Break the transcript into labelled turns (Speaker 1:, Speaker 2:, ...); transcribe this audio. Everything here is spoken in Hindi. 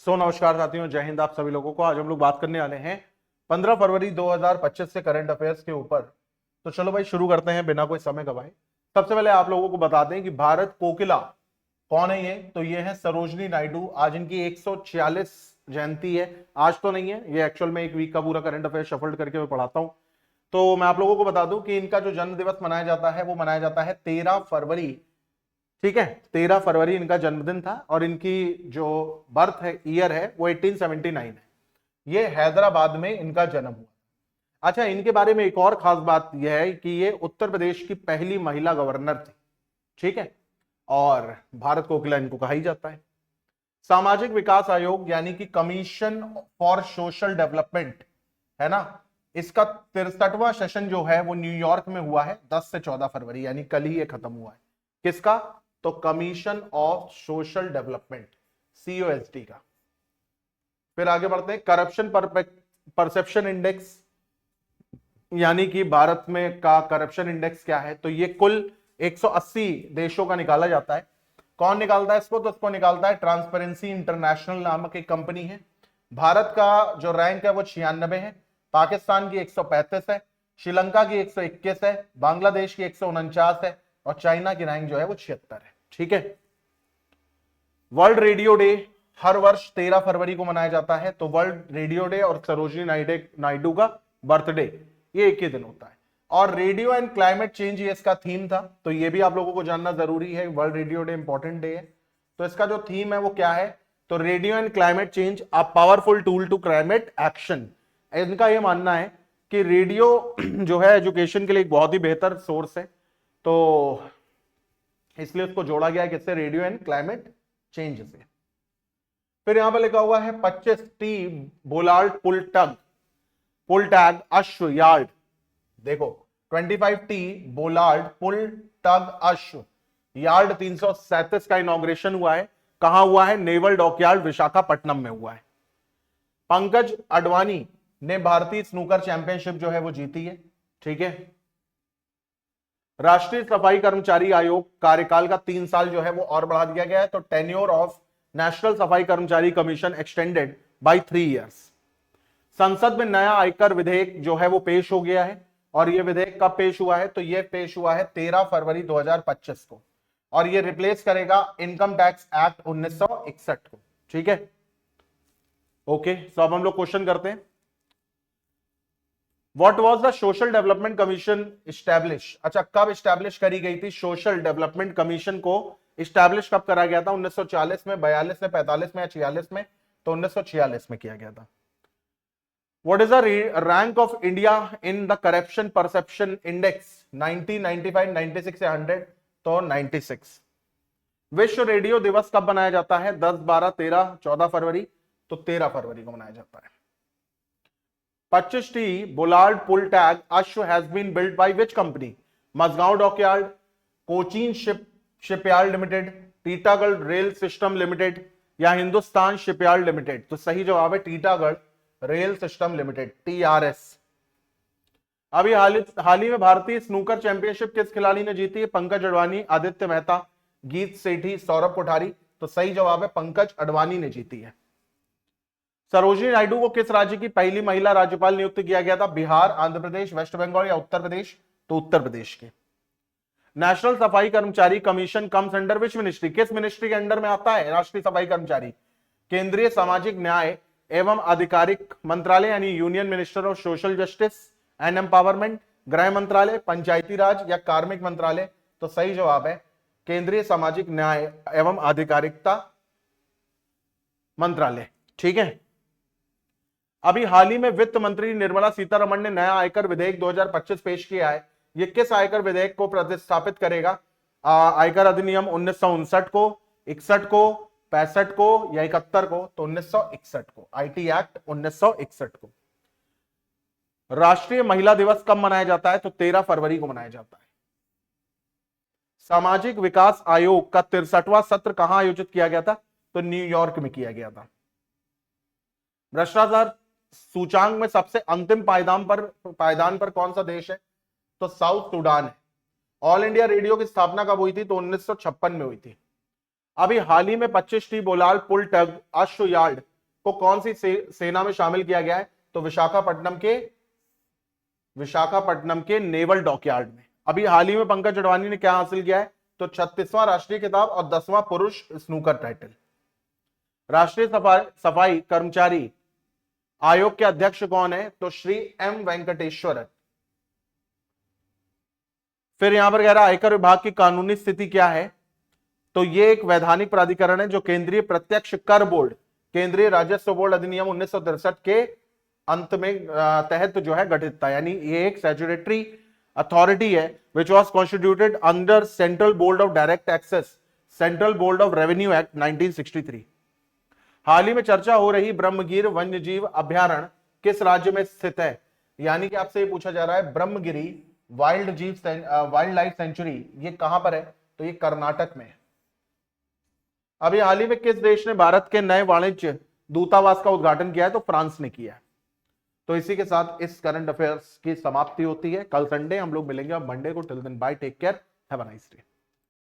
Speaker 1: नमस्कार साथियों, जय हिंद। आप सभी लोगों को आज हम लोग बात करने वाले हैं 15 फरवरी 2025 से करंट अफेयर्स के ऊपर। तो चलो भाई शुरू करते हैं बिना कोई समय गवाए। सबसे पहले आप लोगों को बता दें कि भारत कोकिला कौन है। ये तो ये है सरोजनी नायडू। आज इनकी 146 जयंती है। आज तो नहीं है, ये एक्चुअल में एक वीक का पूरा करंट अफेयर शफल करके मैं पढ़ाता हूं। तो मैं आप लोगों को बता दूं कि इनका जो जन्म दिवस मनाया जाता है वो मनाया जाता है 13 फरवरी। ठीक है, 13 फरवरी इनका जन्मदिन था और इनकी जो बर्थ है ईयर है वो 1879 है। ये हैदराबाद में इनका जन्म हुआ। अच्छा, इनके बारे में एक और खास बात यह है कि ये उत्तर प्रदेश की पहली महिला गवर्नर थी। ठीक है, और भारत कोकिला इनको कहा ही जाता है। सामाजिक विकास आयोग यानी कि कमीशन फॉर सोशल डेवलपमेंट है ना, इसका 63वां सेशन जो है वो न्यूयॉर्क में हुआ है 10 से 14 फरवरी, यानी कल ही ये खत्म हुआ है। किसका? तो commission of social development, COSD का। फिर आगे बढ़ते हैं। करप्शन परसेप्शन इंडेक्स यानी कि भारत में का करप्शन इंडेक्स क्या है, तो ये कुल 180 देशों का निकाला जाता है। कौन निकालता है इसको? तो इसको निकालता है ट्रांसपेरेंसी इंटरनेशनल नामक एक कंपनी है। भारत का जो रैंक है वो 96 है, पाकिस्तान की 135 है, श्रीलंका की 121 है, बांग्लादेश की 149 है और चाइना की रैंक जो है वो 76 है। ठीक है। वर्ल्ड रेडियो डे हर वर्ष 13 फरवरी को मनाया जाता है। तो वर्ल्ड रेडियो डे और सरोजनी नायडू का बर्थडे ये एक ही दिन होता है। और रेडियो एंड क्लाइमेट चेंज ये इसका थीम था, तो ये भी आप लोगों को जानना जरूरी है। World radio day important day है। तो इसका जो थीम है वो क्या है? तो radio and climate change a powerful tool to climate action. इनका ये मानना है कि रेडियो जो है एजुकेशन के लिए एक बहुत ही बेहतर सोर्स है, तो इसलिए उसको जोड़ा गया है किससे? रेडियो एंड क्लाइमेट चेंज से। फिर यहां पर लिखा हुआ है 25T बोलार्ड पुल टैग अश्व यार्ड। देखो 25T बोलार्ड पुल टग अश्व यार्ड 337 का इनॉग्रेशन हुआ है। कहां हुआ है? नेवल डॉकयार्ड विशाखापट्टनम में हुआ है। पंकज अडवाणी ने भारतीय स्नूकर चैंपियनशिप जो है वो जीती है। ठीक है। राष्ट्रीय सफाई कर्मचारी आयोग कार्यकाल का 3 साल जो है वो और बढ़ा दिया गया है। तो टेन्योर ऑफ नेशनल सफाई कर्मचारी कमीशन एक्सटेंडेड बाय 3 इयर्स। संसद में नया आयकर विधेयक जो है वो पेश हो गया है। और यह विधेयक कब पेश हुआ है? तो यह पेश हुआ है 13 फरवरी 2025 को, और यह रिप्लेस करेगा इनकम टैक्स एक्ट 1961 को। ठीक है, ओके। तो अब हम लोग क्वेश्चन करते हैं। What was the social development commission establish? अच्छा, कब स्टैब्लिश करी गई थी? सोशल डेवलपमेंट कमीशन को स्टैब्लिश कब करा गया था? 1940 में, 42 में, 45 में या 46 में? तो 1946 में किया गया था। What is the rank of India in the corruption perception index 1995, 96 या 100? तो 96। विश्व रेडियो दिवस कब मनाया जाता है? 10, 12, 13, 14 फरवरी? तो 13 फरवरी को मनाया जाता है। 25T bollard pull tug Ashwa has been built by which company? Mazagon dockyard, Cochin shipyard limited, Titagarh rail system limited या हिंदुस्तान शिपयार्ड लिमिटेड? तो सही जवाब है Titagarh rail system limited, TRS। अभी हाल ही में भारतीय स्नूकर चैंपियनशिप किस खिलाड़ी ने जीती है? पंकज अडवाणी, आदित्य मेहता, गीत सेठी, सौरभ कोठारी? तो सही जवाब है पंकज अडवाणी ने जीती है। सरोजनी नायडू को किस राज्य की पहली महिला राज्यपाल नियुक्त किया गया था? बिहार, आंध्र प्रदेश, वेस्ट बंगाल या उत्तर प्रदेश? तो उत्तर प्रदेश के। नेशनल सफाई कर्मचारी commission comes under which ministry? किस मिनिस्ट्री के अंडर में आता है राष्ट्रीय सफाई कर्मचारी? केंद्रीय सामाजिक न्याय एवं आधिकारिक मंत्रालय यानी union minister of social justice and empowerment, गृह मंत्रालय, पंचायती राज या कार्मिक मंत्रालय? तो सही जवाब है केंद्रीय सामाजिक न्याय एवं आधिकारिकता मंत्रालय। ठीक है। अभी हाल ही में वित्त मंत्री निर्मला सीतारमण ने नया आयकर विधेयक 2025 पेश किया है। यह किस आयकर विधेयक को प्रतिस्थापित करेगा? आयकर अधिनियम 1959 को, 61 को, 65 को या 71 को? तो 1961 को, IT एक्ट 1961 को। राष्ट्रीय महिला दिवस कब मनाया जाता है? तो 13 फरवरी को मनाया जाता है। सामाजिक विकास आयोग का 63वां सत्र कहां आयोजित किया गया था? तो न्यूयॉर्क में किया गया था। भ्रष्टाचार सूचांक में सबसे अंतिम पायदान पर कौन सा देश है? तो साउथ सुडान है। ऑल इंडिया रेडियो की स्थापना कब हुई थी? तो 1956 में हुई थी। अभी हाल ही में 25T बोलार्ड पुल टग अश्व यार्ड को कौन सी सेना में शामिल किया गया है? तो विशाखापट्टनम के नेवल डॉकयार्ड में। अभी हाल ही में पंकज अडवाणी ने क्या हासिल किया है? तो 36वां राष्ट्रीय खिताब और 10वां पुरुष स्नूकर टाइटल। राष्ट्रीय सफाई कर्मचारी आयोग के अध्यक्ष कौन है? तो श्री एम वेंकटेश्वरन। फिर यहां पर कह रहा है आयकर विभाग की कानूनी स्थिति क्या है? तो ये एक वैधानिक प्राधिकरण है जो केंद्रीय प्रत्यक्ष कर बोर्ड, केंद्रीय राजस्व बोर्ड अधिनियम 1963 के अंत में तहत जो है गठित था। यानी ये एक स्टैट्यूटरी अथॉरिटी है which was constituted under central board of direct taxes, central board of revenue act 1963। हाल ही में चर्चा हो रही ब्रह्मगिर वन्यजीव अभ्यारण्य किस राज्य में स्थित है? यानी कि आपसे ये पूछा जा रहा है ब्रह्मगिरी वाइल्ड लाइफ सेंचुरी ये कहां पर है? तो ये कर्नाटक में है। अभी हाल ही में किस देश ने भारत के नए वाणिज्य दूतावास का उद्घाटन किया है? तो फ्रांस ने किया है। तो इसी के साथ इस करंट अफेयर्स की समाप्ति होती है। कल संडे हम लोग मिलेंगे, अब मंडे को। Till then bye, take care, have a nice day.